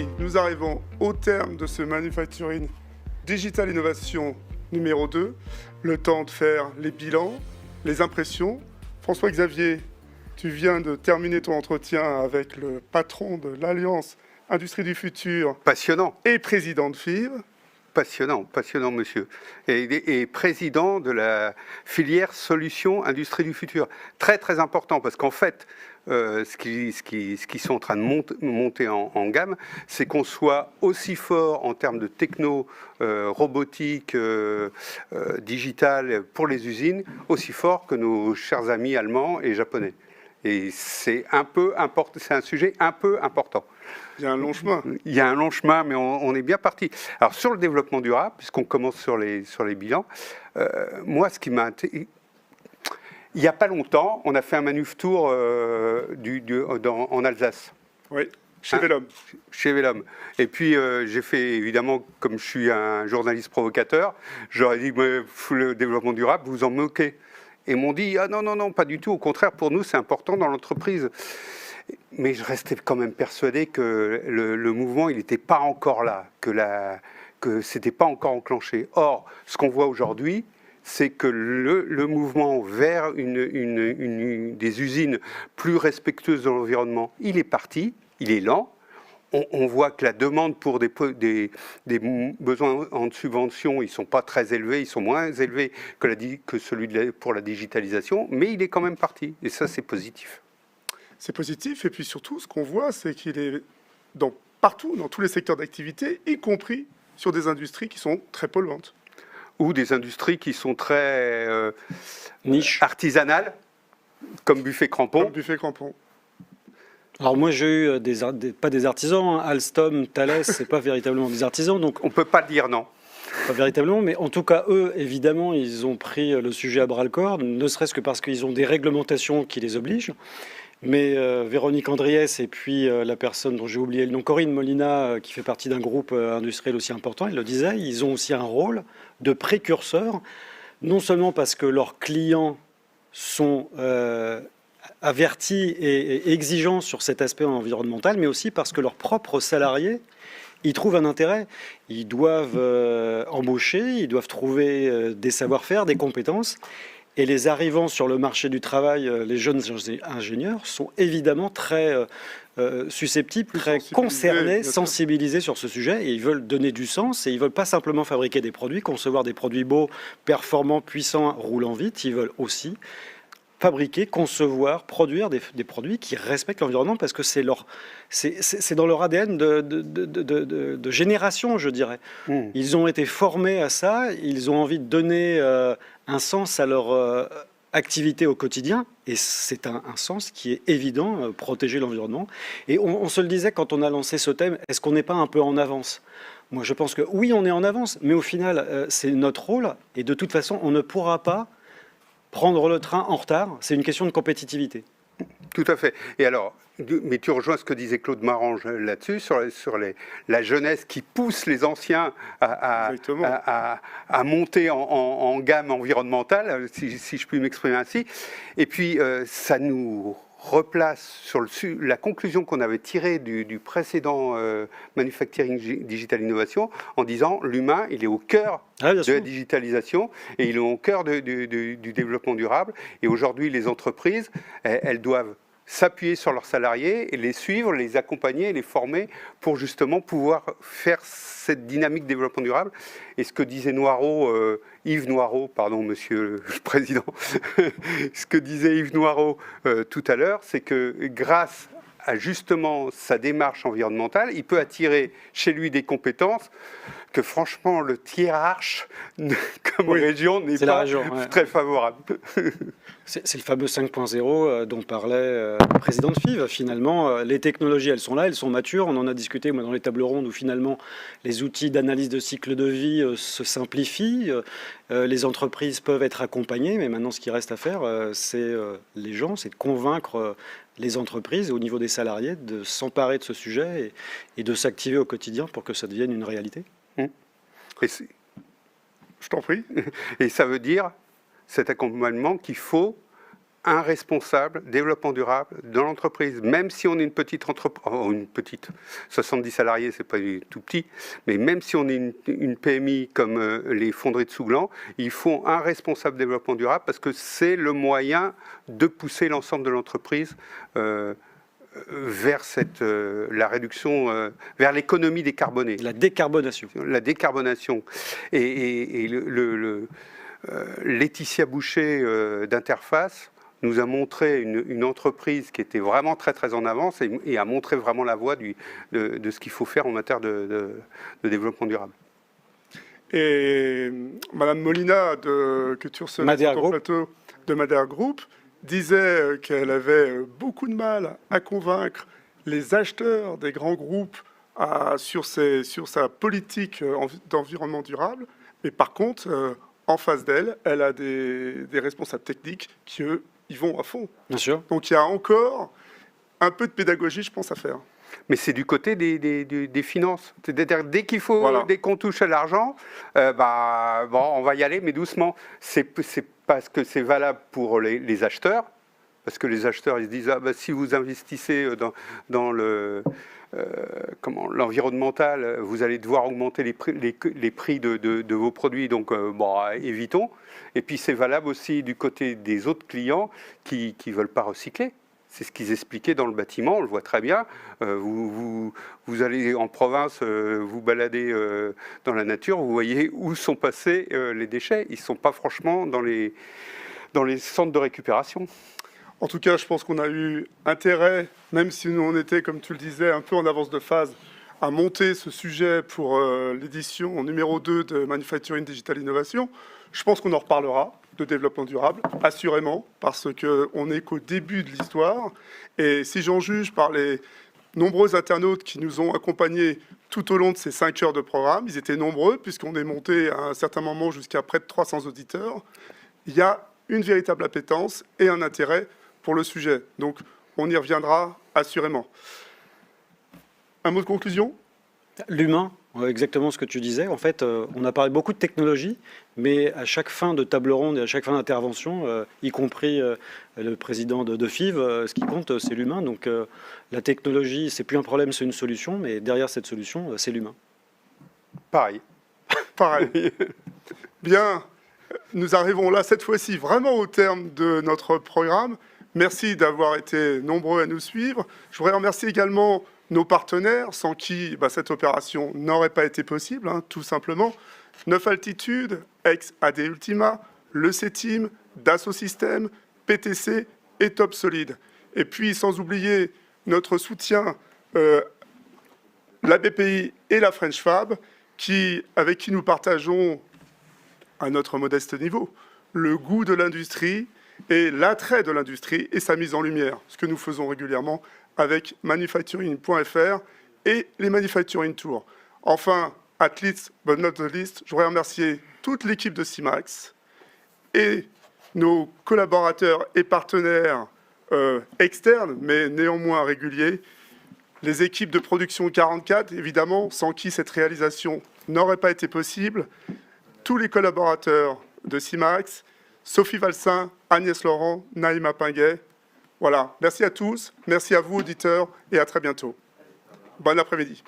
ainsi, nous arrivons au terme de ce Manufacturing Digital Innovation numéro 2. Le temps de faire les bilans, les impressions. François-Xavier, tu viens de terminer ton entretien avec le patron de l'Alliance Industrie du Futur. Passionnant. Et président de FIV. Passionnant, passionnant, monsieur. Et président de la filière Solutions Industrie du Futur. Très, très important, parce qu'en fait, ce qu'ils sont en train de monter en gamme, c'est qu'on soit aussi fort en termes de techno, robotique, digital pour les usines, aussi fort que nos chers amis allemands et japonais. Et c'est un sujet un peu important. Il y a un long chemin. Il y a un long chemin, mais on est bien parti. Alors, sur le développement durable, puisqu'on commence sur les bilans, moi, ce qui m'a... Il n'y a pas longtemps, on a fait un manuf tour en Alsace. Oui, chez Velom. Chez Velom. Et puis, j'ai fait, évidemment, comme je suis un journaliste provocateur, j'aurais dit, mais le développement durable, vous vous en moquez. Et m'ont dit, ah non, pas du tout, au contraire, pour nous, c'est important dans l'entreprise. Mais je restais quand même persuadé que le mouvement, il n'était pas encore là, que ce n'était pas encore enclenché. Or, ce qu'on voit aujourd'hui, c'est que le mouvement vers des usines plus respectueuses de l'environnement, il est parti, il est lent. On voit que la demande pour des besoins en subvention, ils ne sont pas très élevés, ils sont moins élevés que celui pour la digitalisation, mais il est quand même parti. Et ça, c'est positif. C'est positif, et puis surtout, ce qu'on voit, c'est qu'il est partout, dans tous les secteurs d'activité, y compris sur des industries qui sont très polluantes. Ou des industries qui sont très niche, artisanales, comme Buffet Crampon. Comme Buffet Crampon. Alors moi j'ai eu pas des artisans, hein. Alstom, Thales, c'est pas véritablement des artisans, donc on peut pas dire non. Pas véritablement, mais en tout cas eux, évidemment, ils ont pris le sujet à bras le corps, ne serait-ce que parce qu'ils ont des réglementations qui les obligent. Mais Véronique Andriès et puis la personne dont j'ai oublié le nom, Corinne Molina, qui fait partie d'un groupe industriel aussi important, elle le disait, ils ont aussi un rôle de précurseur, non seulement parce que leurs clients sont avertis et exigeants sur cet aspect environnemental, mais aussi parce que leurs propres salariés y trouvent un intérêt. Ils doivent embaucher, ils doivent trouver des savoir-faire, des compétences. Et les arrivants sur le marché du travail, les jeunes ingénieurs, sont évidemment très susceptibles, très concernés, sensibilisés sur ce sujet. Et ils veulent donner du sens et ils ne veulent pas simplement fabriquer des produits, concevoir des produits beaux, performants, puissants, roulant vite. Ils veulent aussi fabriquer, concevoir, produire des produits qui respectent l'environnement parce que c'est dans leur ADN de génération, je dirais. Ils ont été formés à ça, ils ont envie de donner un sens à leur activité au quotidien et c'est un sens qui est évident, protéger l'environnement. Et on se le disait quand on a lancé ce thème, est-ce qu'on n'est pas un peu en avance ? Moi je pense que oui, on est en avance, mais au final c'est notre rôle et de toute façon on ne pourra pas prendre le train en retard, c'est une question de compétitivité. Tout à fait. Et alors, mais tu rejoins ce que disait Claude Marange là-dessus, sur la jeunesse qui pousse les anciens à monter en gamme environnementale, si je puis m'exprimer ainsi. Et puis, ça nous replace sur la conclusion qu'on avait tirée du précédent Manufacturing Digital Innovation en disant l'humain, il est au cœur de la digitalisation et il est au cœur du développement durable. Et aujourd'hui, les entreprises, elles doivent s'appuyer sur leurs salariés et les suivre, les accompagner, les former pour justement pouvoir faire cette dynamique de développement durable. Et ce que disait Yves Noireau, pardon monsieur le président, ce que disait Yves Noireau tout à l'heure, c'est que grâce à justement sa démarche environnementale, il peut attirer chez lui des compétences que franchement le hiérarche comme région n'est pas très favorable. C'est le fameux 5.0 dont parlait le président de FIV. Finalement, les technologies, elles sont là, elles sont matures. On en a discuté dans les tables rondes où finalement les outils d'analyse de cycle de vie se simplifient. Les entreprises peuvent être accompagnées, mais maintenant ce qui reste à faire, c'est les gens, c'est de convaincre les entreprises au niveau des salariés de s'emparer de ce sujet et de s'activer au quotidien pour que ça devienne une réalité. Je t'en prie. Et ça veut dire, cet accompagnement, qu'il faut un responsable développement durable dans l'entreprise, même si on est une petite entreprise, 70 salariés, c'est pas tout petit, mais même si on est une PMI comme les fonderies de Souglan, il faut un responsable développement durable parce que c'est le moyen de pousser l'ensemble de l'entreprise vers la réduction, vers l'économie décarbonée. La décarbonation. La décarbonation. Et Laetitia Boucher d'Interface nous a montré une entreprise qui était vraiment très très en avance et a montré vraiment la voie de ce qu'il faut faire en matière de développement durable. Et Madame Molina que tu recevais sur ton plateau de Madère Group disait qu'elle avait beaucoup de mal à convaincre les acheteurs des grands groupes sur sa politique d'environnement durable. Mais par contre, en face d'elle, elle a des responsables techniques qui, eux, y vont à fond. Bien sûr. Donc il y a encore un peu de pédagogie, je pense, à faire. Mais c'est du côté des finances. C'est-à-dire, dès qu'on touche à l'argent, on va y aller, mais doucement. C'est parce que c'est valable pour les acheteurs, parce que les acheteurs, ils se disent, si vous investissez dans l'environnemental, vous allez devoir augmenter les prix de vos produits, donc évitons. Et puis c'est valable aussi du côté des autres clients qui ne veulent pas recycler. C'est ce qu'ils expliquaient dans le bâtiment, on le voit très bien. Vous allez en province, vous baladez dans la nature, vous voyez où sont passés les déchets. Ils ne sont pas franchement dans les centres de récupération. En tout cas, je pense qu'on a eu intérêt, même si nous on était, comme tu le disais, un peu en avance de phase, à monter ce sujet pour l'édition numéro 2 de Manufacturing Digital Innovation. Je pense qu'on en reparlera de développement durable, assurément, parce qu'on n'est qu'au début de l'histoire. Et si j'en juge par les nombreux internautes qui nous ont accompagnés tout au long de ces 5 heures de programme, ils étaient nombreux, puisqu'on est monté à un certain moment jusqu'à près de 300 auditeurs, il y a une véritable appétence et un intérêt pour le sujet. Donc, on y reviendra assurément. Un mot de conclusion ? L'humain, exactement ce que tu disais. En fait, on a parlé beaucoup de technologie, mais à chaque fin de table ronde et à chaque fin d'intervention, y compris le président de FIV, ce qui compte, c'est l'humain. Donc, la technologie, c'est plus un problème, c'est une solution, mais derrière cette solution, c'est l'humain. Pareil. Bien, nous arrivons là, cette fois-ci, vraiment au terme de notre programme. Merci d'avoir été nombreux à nous suivre. Je voudrais remercier également nos partenaires, sans qui cette opération n'aurait pas été possible, tout simplement. 9 Altitudes, ex-AD Ultima, le CETIM, Dassault Systèmes, PTC et Top Solid. Et puis, sans oublier notre soutien, la BPI et la French Fab, avec qui nous partageons, à notre modeste niveau, le goût de l'industrie et l'attrait de l'industrie et sa mise en lumière, ce que nous faisons régulièrement avec manufacturing.fr et les Manufacturing Tours. Enfin, at least but not the least, je voudrais remercier toute l'équipe de Simax et nos collaborateurs et partenaires externes, mais néanmoins réguliers, les équipes de production 44, évidemment, sans qui cette réalisation n'aurait pas été possible, tous les collaborateurs de Simax, Sophie Valsin, Agnès Laurent, Naïma Pinguet. Voilà, merci à tous, merci à vous auditeurs et à très bientôt. Bon après-midi.